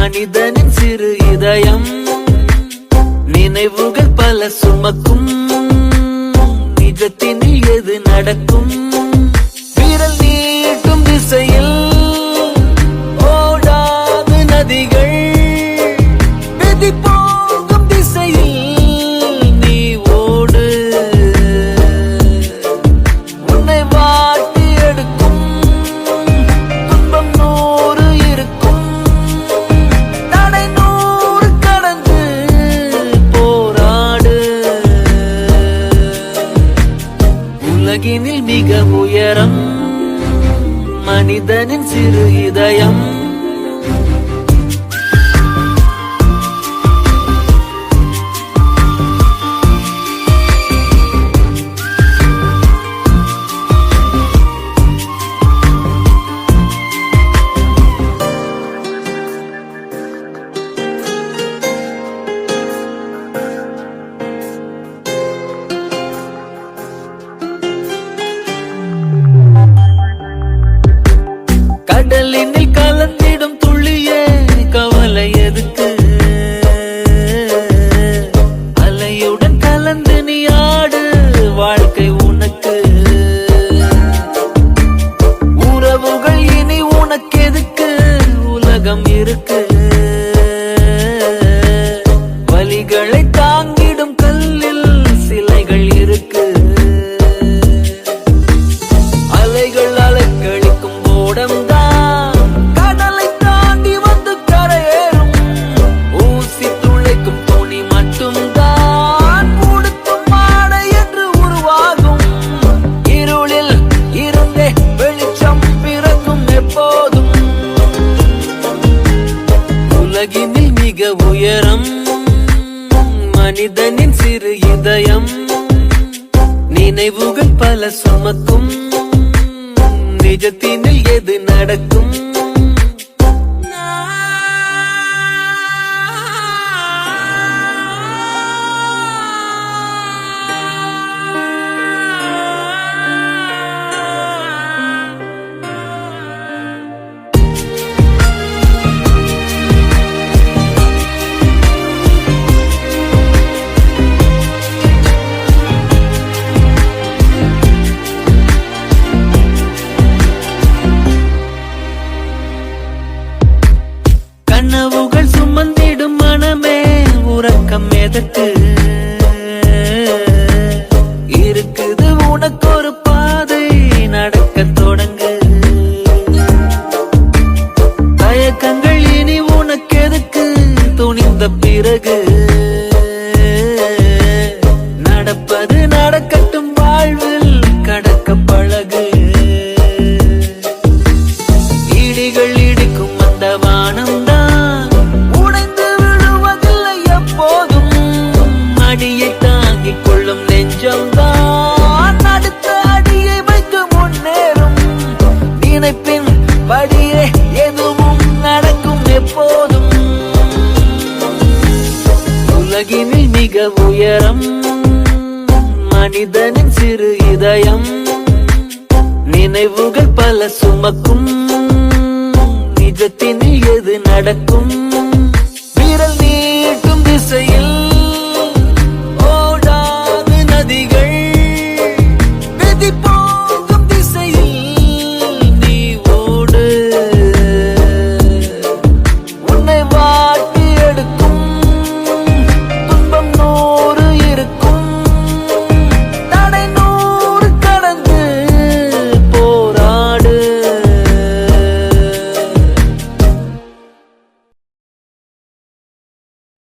மனிதனின் சிறு இதயம் நினைவுகள் பல சுமக்கும். நிஜத்தினில் எது நடக்கும்? விரல் நீட்டும் திசையில் ஓடாது நதிகள், விதி போகும் திசையில் நீ ஓடு. உன்னை வாட்டி எடுக்கும் துன்பம் 100 இருக்கும், தடை 100 கடந்து போராடு. உலகினில் மிக உயரம் மனிதனின் சிறு இதயம். கடலினில் கலந்திடும் துள்ளியே கவலை எதுக்கு? அலையுடன் கலந்து நீ ஆடு, வாழ்க்கை உனக்கு. உறவுகள் இனி உனக்கு எதுக்கு? உலகம் இருக்கு. வலிகளை தாங்கிடும் கல்லில் சிலைகள் இருக்கு. அலைகள் அலைக்கழிக்கும் ஓடம்தான் கடலை தாண்டி வந்து கரையேறும். ஊசி துளைக்கும் துணி மட்டும்தான் உடுத்தும் ஆடை என்று உருவாகும். இருளில் இருந்தே வெளிச்சம் பிறக்கும் எப்போதும். உலகினில் மிக உயரம் மனிதனின் சிறு இதயம் நினைவுகள் பல சுமக்கும். நிஜத்தினில் எது நடக்கும்? கனவுகள் சுமந்திடும் மனமே உறக்கம் எதற்கு? இருக்குது உனக்கு ஒரு பாதை, நடக்க தொடங்கு. தயக்கங்கள் இனி உனக்கு எதுக்கு? துணிந்த பிறகு நடப்பது நடக்கட்டும், வாழ்வில் கடக்க பழகு. இடிகள் இடிக்கும் அந்த வானம்தான் உடைந்து விழுவதில்லை எப்போதும். அடியை தாங்கிக் கொள்ளும் நெஞ்சம்தான் அடுத்த அடியை வைத்து முன்னேறும். நினைப்பின் படியே எதுவும் நடக்கும் எப்போதும். உலகினில் மிக உயரம் மனிதனின் சிறு இதயம் நினைவுகள் பல சுமக்கும். நிஜத்தினில் எது நடக்கும்?